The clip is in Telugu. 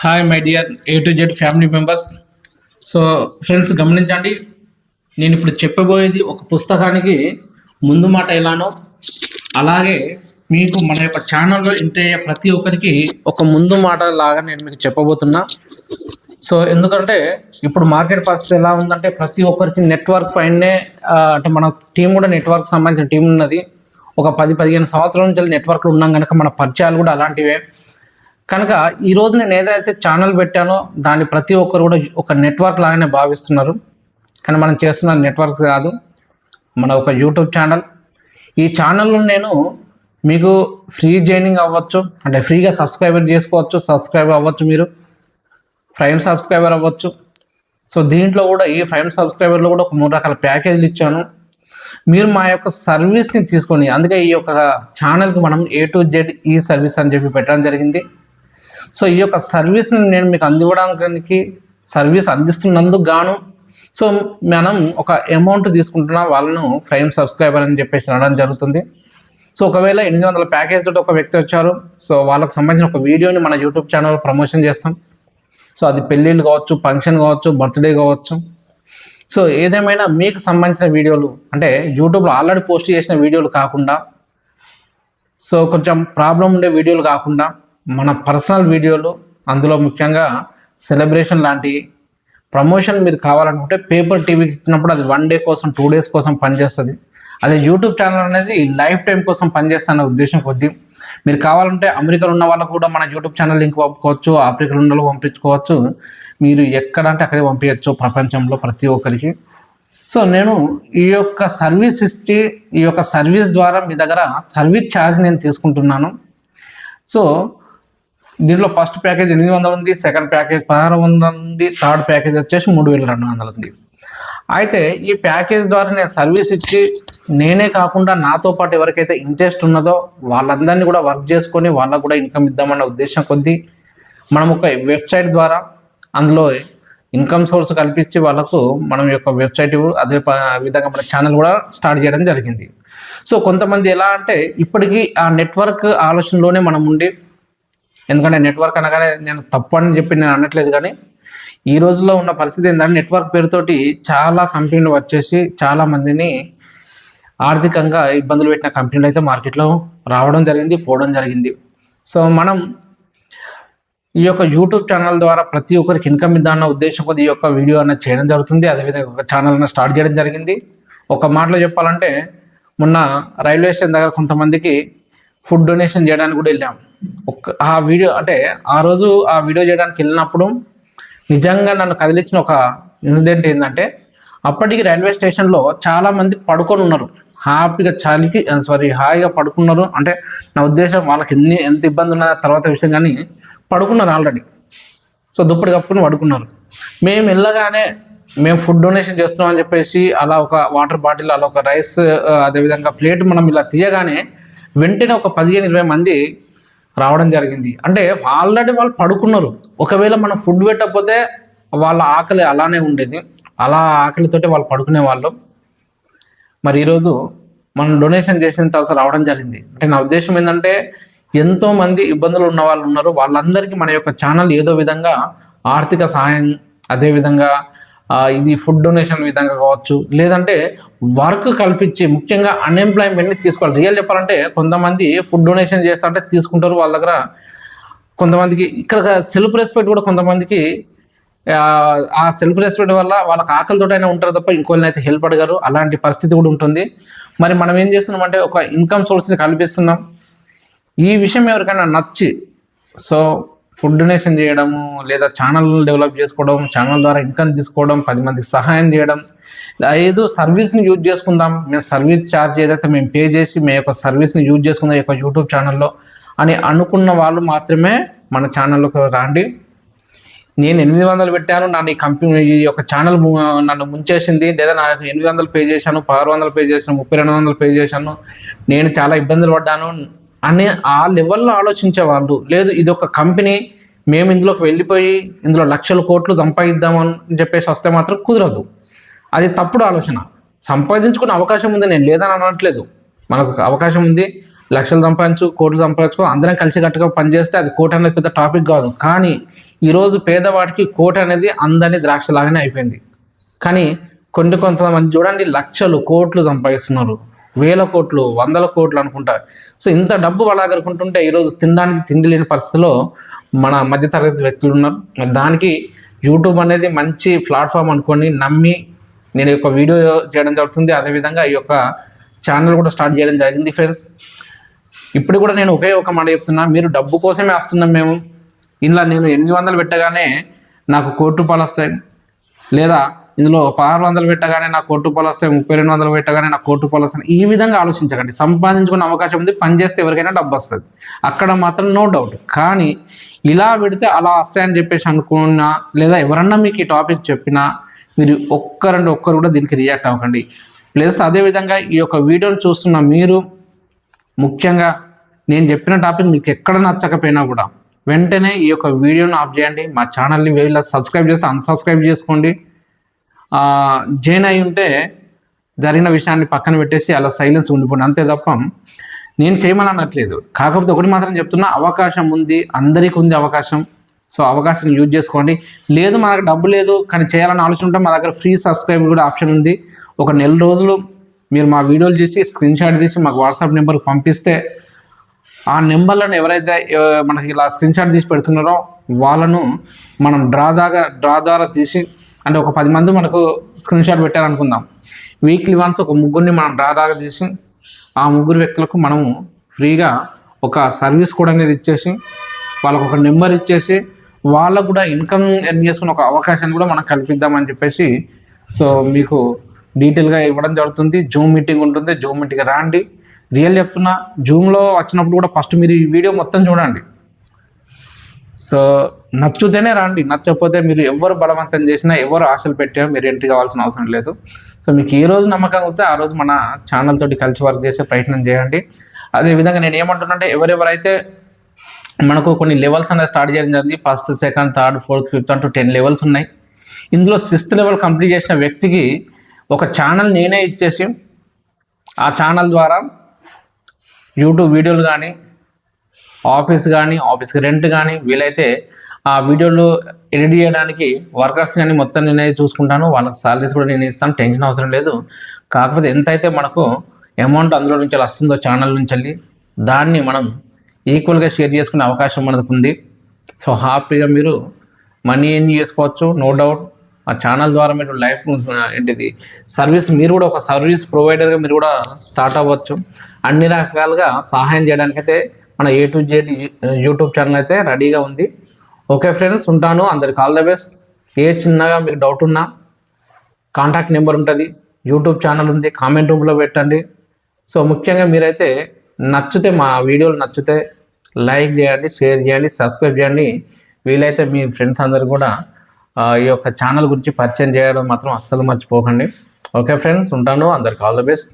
Hi my dear A to Z family members. So friends గమనించండి, నేను ఇప్పుడు చెప్పబోయేది ఒక పుస్తకానికి ముందు మాట ఎలానో అలాగే మీకు మన యొక్క ఛానల్లో ఇంటే ప్రతి ఒక్కరికి ఒక ముందు మాట లాగా నేను మీకు చెప్పబోతున్నా. సో ఎందుకంటే ఇప్పుడు మార్కెట్ పరిస్థితి ఎలా ఉందంటే ప్రతి ఒక్కరికి నెట్వర్క్ పైనే అంటే మన టీం కూడా నెట్వర్క్ సంబంధించిన టీం ఉన్నది. ఒక 10-15 సంవత్సరాల నుంచి నెట్వర్క్లు ఉన్నాం కనుక మన పరిచయాలు కూడా అలాంటివే కనుక ఈరోజు నేను ఏదైతే ఛానల్ పెట్టానో దాన్ని ప్రతి ఒక్కరు కూడా ఒక నెట్వర్క్ లాగానే భావిస్తున్నారు. కానీ మనం చేస్తున్న నెట్వర్క్ కాదు, మన ఒక యూట్యూబ్ ఛానల్. ఈ ఛానల్లో నేను మీకు ఫ్రీ జాయినింగ్ అవ్వచ్చు, అంటే ఫ్రీగా సబ్స్క్రైబర్ చేసుకోవచ్చు, సబ్స్క్రైబర్ అవ్వచ్చు, మీరు ప్రైమ్ సబ్స్క్రైబర్ అవ్వచ్చు. సో దీంట్లో కూడా ఈ ప్రైమ్ సబ్స్క్రైబర్లో కూడా ఒక 3 రకాల ప్యాకేజీలు ఇచ్చాను. మీరు మా యొక్క సర్వీస్ని తీసుకొని, అందుకే ఈ యొక్క ఛానల్కి మనం ఏ టు జెడ్ ఈ సర్వీస్ అని చెప్పి పెట్టడం జరిగింది. సో ఈ యొక్క సర్వీస్ని నేను మీకు అందివ్వడానికి, సర్వీస్ అందిస్తున్నందుకు గాను సో మనం ఒక అమౌంట్ తీసుకుంటున్న వాళ్ళను ప్రైమ్ సబ్స్క్రైబర్ అని చెప్పేసి అనడం జరుగుతుంది. సో ఒకవేళ 800 ప్యాకేజ్ తోటి ఒక వ్యక్తి వచ్చారు, సో వాళ్ళకి సంబంధించిన ఒక వీడియోని మన యూట్యూబ్ ఛానల్లో ప్రమోషన్ చేస్తాం. సో అది పెళ్ళిళ్ళు కావచ్చు, ఫంక్షన్ కావచ్చు, బర్త్డే కావచ్చు. సో ఏదేమైనా మీకు సంబంధించిన వీడియోలు, అంటే యూట్యూబ్లో ఆల్రెడీ పోస్ట్ చేసిన వీడియోలు కాకుండా, సో కొంచెం ప్రాబ్లం ఉండే వీడియోలు కాకుండా మన పర్సనల్ వీడియోలు, అందులో ముఖ్యంగా సెలబ్రేషన్ లాంటి ప్రమోషన్ మీరు కావాలనుకుంటే పేపర్ టీవీకి ఇచ్చినప్పుడు అది 1 డే కోసం 2 డేస్ కోసం పనిచేస్తుంది. అదే యూట్యూబ్ ఛానల్ అనేది లైఫ్ టైం కోసం పనిచేస్తున్న ఉద్దేశం కొద్దీ మీరు కావాలంటే అమెరికాలో ఉన్న వాళ్ళకు కూడా మన యూట్యూబ్ ఛానల్ లింక్ పంపుకోవచ్చు, ఆఫ్రికాలో ఉన్న వాళ్ళకి పంపించుకోవచ్చు, మీరు ఎక్కడంటే అక్కడే పంపించవచ్చు ప్రపంచంలో ప్రతి ఒక్కరికి. సో నేను ఈ యొక్క సర్వీస్ ఇచ్చి, ఈ యొక్క సర్వీస్ ద్వారా మీ దగ్గర సర్వీస్ ఛార్జ్ నేను తీసుకుంటున్నాను. సో దీంట్లో ఫస్ట్ ప్యాకేజ్ 800 ఉంది, సెకండ్ ప్యాకేజ్ 1600 ఉంది, థర్డ్ ప్యాకేజ్ వచ్చేసి 3200 ఉంది. అయితే ఈ ప్యాకేజ్ ద్వారా నేను సర్వీస్ ఇచ్చి, నేనే కాకుండా నాతో పాటు ఎవరికైతే ఇంట్రెస్ట్ ఉన్నదో వాళ్ళందరినీ కూడా వర్క్ చేసుకొని వాళ్ళకు కూడా ఇన్కమ్ ఇద్దామన్న ఉద్దేశం కొద్దీ మనం ఒక వెబ్సైట్ ద్వారా అందులో ఇన్కమ్ సోర్స్ కల్పించి వాళ్ళకు మనం యొక్క వెబ్సైట్ అదే విధంగా మన ఛానల్ కూడా స్టార్ట్ చేయడం జరిగింది. సో కొంతమంది ఎలా అంటే ఇప్పటికీ ఆ నెట్వర్క్ ఆలోచనలోనే మనం ఉండి, ఎందుకంటే నెట్వర్క్ అనగానే నేను తప్పు అని చెప్పి నేను అనట్లేదు, కానీ ఈ రోజుల్లో ఉన్న పరిస్థితి ఏంటంటే నెట్వర్క్ పేరుతోటి చాలా కంపెనీలు వచ్చేసి చాలా మందిని ఆర్థికంగా ఇబ్బందులు పెట్టిన కంపెనీలు అయితే మార్కెట్లో రావడం జరిగింది, పోవడం జరిగింది. సో మనం ఈ యొక్క యూట్యూబ్ ఛానల్ ద్వారా ప్రతి ఒక్కరికి ఇన్కమ్ ఇద్దామన్న ఉద్దేశం కొద్ది ఈ యొక్క వీడియో అనేది చేయడం జరుగుతుంది. అదేవిధంగా ఒక ఛానల్ అనేది స్టార్ట్ చేయడం జరిగింది. ఒక మాటలో చెప్పాలంటే మొన్న రైల్వే స్టేషన్ దగ్గర కొంతమందికి ఫుడ్ డొనేషన్ చేయడానికి కూడా వెళ్ళాం. ఆ వీడియో అంటే ఆ రోజు ఆ వీడియో చేయడానికి వెళ్ళినప్పుడు నిజంగా నన్ను కదిలించిన ఒక ఇన్సిడెంట్ ఏంటంటే, అప్పటికి రైల్వే స్టేషన్లో చాలామంది పడుకొని ఉన్నారు, హాయిగా పడుకున్నారు. అంటే నా ఉద్దేశం వాళ్ళకి ఎంత ఇబ్బంది ఉన్నదో తర్వాత విషయం, కానీ పడుకున్నారు ఆల్రెడీ. సో దుప్పటి కప్పుకుని పడుకున్నారు. మేము వెళ్ళగానే మేము ఫుడ్ డొనేషన్ చేస్తున్నాం అని చెప్పేసి అలా ఒక వాటర్ బాటిల్, అలా ఒక రైస్, అదేవిధంగా ప్లేట్ మనం ఇలా తీయగానే వెంటనే ఒక 15-20 మంది రావడం జరిగింది. అంటే ఆల్రెడీ వాళ్ళు పడుకున్నారు. ఒకవేళ మనం ఫుడ్ పెట్టకపోతే వాళ్ళ ఆకలి అలానే ఉండేది, అలా ఆకలితోటి వాళ్ళు పడుకునే వాళ్ళు. మరి ఈరోజు మనం డొనేషన్ చేసిన తర్వాత రావడం జరిగింది. అంటే నా ఉద్దేశం ఏంటంటే ఎంతోమంది ఇబ్బందులు ఉన్న వాళ్ళు ఉన్నారు, వాళ్ళందరికీ మన యొక్క ఛానల్ ఏదో విధంగా ఆర్థిక సహాయం, అదేవిధంగా ఇది ఫుడ్ డొనేషన్ విధంగా కావచ్చు, లేదంటే వర్క్ కల్పించి, ముఖ్యంగా అన్ఎంప్లాయ్మెంట్ని తీసుకోవాలి. రియల్ చెప్పాలంటే కొంతమంది ఫుడ్ డొనేషన్ చేస్తా అంటే తీసుకుంటారు, వాళ్ళ దగ్గర కొంతమందికి ఇక్కడ సెల్ఫ్ రెస్పెక్ట్ కూడా, కొంతమందికి ఆ సెల్ఫ్ రెస్పెక్ట్ వల్ల వాళ్ళకి ఆకలితోటైనా ఉంటారు తప్ప ఇంకోళ్ళని అయితే హెల్ప్ అడగారు. అలాంటి పరిస్థితి కూడా ఉంటుంది. మరి మనం ఏం చేస్తున్నామంటే ఒక ఇన్కమ్ సోర్స్ని కల్పిస్తున్నాం. ఈ విషయం ఎవరికైనా నచ్చి సో ఫుడ్ డొనేషన్ చేయడము, లేదా ఛానల్ డెవలప్ చేసుకోవడం, ఛానల్ ద్వారా ఇన్కమ్ తీసుకోవడం, 10 మందికి సహాయం చేయడం, ఏదో సర్వీస్ని యూజ్ చేసుకుందాం, మేము సర్వీస్ ఛార్జ్ ఏదైతే మేము పే చేసి మేము యొక్క సర్వీస్ని యూజ్ చేసుకుందాం ఈ యొక్క యూట్యూబ్ ఛానల్లో అని అనుకున్న వాళ్ళు మాత్రమే మన ఛానల్లోకి రండి. నేను 800 పెట్టాను, నన్ను ఈ కంపెనీ ఈ యొక్క ఛానల్ నన్ను ముంచేసింది, లేదా నాకు 800 పే చేశాను, 1600 పే చేశాను, 3200 పే చేశాను, నేను చాలా ఇబ్బందులు పడ్డాను అని ఆ లెవెల్లో ఆలోచించే వాళ్ళు, లేదు ఇది ఒక కంపెనీ, మేము ఇందులోకి వెళ్ళిపోయి ఇందులో లక్షల కోట్లు సంపాదిద్దామని చెప్పేసి వస్తే మాత్రం కుదరదు. అది తప్పుడు ఆలోచన. సంపాదించుకునే అవకాశం ఉంది, నేను లేదని అనట్లేదు, మనకు అవకాశం ఉంది. లక్షలు సంపాదించు, కోట్లు సంపాదించుకో, అందరం కలిసికట్టుగా పనిచేస్తే అది కోటి అనేది పెద్ద టాపిక్ కాదు. కానీ ఈరోజు పేదవాడికి కోటి అనేది అందని ద్రాక్షలాగానే అయిపోయింది. కానీ కొంతమంది చూడండి లక్షలు కోట్లు సంపాదిస్తున్నారు, వేల కోట్లు, వందల కోట్లు అనుకుంటారు. సో ఇంత డబ్బు వాళ్ళ దగ్గర ఉంటుంటే ఈరోజు తినడానికి తిండి లేని పరిస్థితిలో మన మధ్యతరగతి వ్యక్తులు ఉన్నారు. దానికి యూట్యూబ్ అనేది మంచి ప్లాట్ఫామ్ అనుకొని నమ్మి నేను ఈ యొక్క వీడియో చేయడం జరుగుతుంది. అదేవిధంగా ఈ యొక్క ఛానల్ కూడా స్టార్ట్ చేయడం జరిగింది ఫ్రెండ్స్. ఇప్పుడు కూడా నేను ఒకే ఒక మాట చెప్తున్నా, మీరు డబ్బు కోసమే వస్తున్నాం మేము. ఇందులో నేను 800 పెట్టగానే నాకు ₹1,00,00,000 వస్తాయి, లేదా ఇందులో 600 పెట్టగానే నాకు ₹1,00,00,000 వస్తాయి, 3200 పెట్టగానే నాకు ₹1,00,00,000 వస్తాయి. ఈ విధంగా ఆలోచించకండి. సంపాదించుకునే అవకాశం ఉంది, పని చేస్తే ఎవరికైనా డబ్బు వస్తుంది, అక్కడ మాత్రం నో డౌట్. కానీ ఇలా పెడితే అలా వస్తాయని చెప్పేసి అనుకున్నా, లేదా ఎవరన్నా మీకు ఈ టాపిక్ చెప్పినా మీరు ఒక్కరు కూడా దీనికి రియాక్ట్ అవ్వకండి. ప్లస్ అదేవిధంగా ఈ యొక్క వీడియోని చూస్తున్న మీరు ముఖ్యంగా నేను చెప్పిన టాపిక్ మీకు ఎక్కడ నచ్చకపోయినా కూడా వెంటనే ఈ యొక్క వీడియోని ఆఫ్ చేయండి. మా ఛానల్ని వీళ్ళ సబ్స్క్రైబ్ చేస్తే అన్సబ్స్క్రైబ్ చేసుకోండి. జాయిన్ అయి ఉంటే జరిగిన విషయాన్ని పక్కన పెట్టేసి అలా సైలెన్స్ ఉండిపోండి, అంతే తప్ప నేను చేయమని అనట్లేదు. కాకపోతే ఒకటి మాత్రం చెప్తున్నా, అవకాశం ఉంది, అందరికీ ఉంది అవకాశం. సో అవకాశం యూజ్ చేసుకోండి. లేదు మా దగ్గర డబ్బు లేదు కానీ చేయాలని ఆలోచన ఉంటే మా దగ్గర ఫ్రీ సబ్స్క్రైబ్ కూడా ఆప్షన్ ఉంది. ఒక నెల రోజులు మీరు మా వీడియోలు చేసి స్క్రీన్ షాట్ తీసి మాకు వాట్సాప్ నెంబర్కి పంపిస్తే ఆ నెంబర్లను ఎవరైతే మనకి ఇలా స్క్రీన్ షాట్ తీసి పెడుతున్నారో వాళ్ళను మనం డ్రా ద్వారా తీసి, అంటే ఒక 10 మంది మనకు స్క్రీన్ షాట్ పెట్టారనుకుందాం, వీక్లీ వన్స్ ఒక ముగ్గురిని మనం డ్రా తీసి ఆ ముగ్గురు వ్యక్తులకు మనము ఫ్రీగా ఒక సర్వీస్ కూడా అనేది ఇచ్చేసి వాళ్ళకు ఒక నెంబర్ ఇచ్చేసి వాళ్ళకు కూడా ఇన్కమ్ ఎర్న్ చేసుకునే ఒక అవకాశాన్ని కూడా మనం కల్పిద్దామని చెప్పేసి సో మీకు డీటెయిల్గా ఇవ్వడం జరుగుతుంది. జూమ్ మీటింగ్ ఉంటుంది, జూమ్ మీటింగ్ రాండి. రియల్ చెప్తున్నా, జూమ్లో వచ్చినప్పుడు కూడా ఫస్ట్ మీరు ఈ వీడియో మొత్తం చూడండి. సో నచ్చుతేనే రండి, నచ్చకపోతే మీరు ఎవరు బలవంతం చేసినా, ఎవరు ఆశలు పెట్టినా మీరు ఎంట్రీ కావాల్సిన అవసరం లేదు. సో మీకు ఏ రోజు నమ్మకం అవుతే ఆ రోజు మన ఛానల్ తోటి కలిసి వర్క్ చేసే ప్రయత్నం చేయండి. అదేవిధంగా నేను ఏమంటున్నానంటే, ఎవరెవరైతే మనకు కొన్ని లెవెల్స్ అనేది స్టార్ట్ చేయడం జరిగింది, 1st, 2nd, 3rd, 4th, 5th అంటూ 10 లెవెల్స్ ఉన్నాయి. ఇందులో 6th లెవెల్ కంప్లీట్ చేసిన వ్యక్తికి ఒక ఛానల్ నేనే ఇచ్చేసి ఆ ఛానల్ ద్వారా యూట్యూబ్ వీడియోలు కానీ, ఆఫీస్కి రెంట్ కానీ, వీలైతే ఆ వీడియోలు ఎడిట్ చేయడానికి వర్కర్స్ కానీ మొత్తం నేనే చూసుకుంటాను. వాళ్ళకి సాలరీస్ కూడా నేను ఇస్తాను, టెన్షన్ అవసరం లేదు. కాకపోతే ఎంతైతే మనకు అమౌంట్ అందులో నుంచి వస్తుందో ఛానల్ నుంచి వెళ్ళి దాన్ని మనం ఈక్వల్గా షేర్ చేసుకునే అవకాశం మనకు ఉంది. సో హ్యాపీగా మీరు మనీ ఏం చేసుకోవచ్చు, నో డౌట్. ఆ ఛానల్ ద్వారా మీరు లైఫ్ ఏంటిది సర్వీస్, మీరు కూడా ఒక సర్వీస్ ప్రొవైడర్గా మీరు కూడా స్టార్ట్ అవ్వచ్చు. అన్ని రకాలుగా సహాయం చేయడానికైతే మన A to Z YouTube channel అయితే రెడీగా ఉంది. ఓకే ఫ్రెండ్స్, ఉంటాను. అందరికి ఆల్ ద బెస్ట్. ఏ చిన్నగా మీకు డౌట్ ఉన్నా కాంటాక్ట్ నెంబర్ ఉంటుంది, యూట్యూబ్ ఛానల్ ఉంది, కామెంట్ రూమ్లో పెట్టండి. సో ముఖ్యంగా మీరైతే నచ్చితే, మా వీడియోలు నచ్చితే లైక్ చేయండి, షేర్ చేయండి, సబ్స్క్రైబ్ చేయండి. వీలైతే మీ ఫ్రెండ్స్ అందరు కూడా ఈ యొక్క ఛానల్ గురించి పరిచయం చేయడం మాత్రం అస్సలు మర్చిపోకండి. ఓకే ఫ్రెండ్స్, ఉంటాను. అందరికి ఆల్ ద బెస్ట్.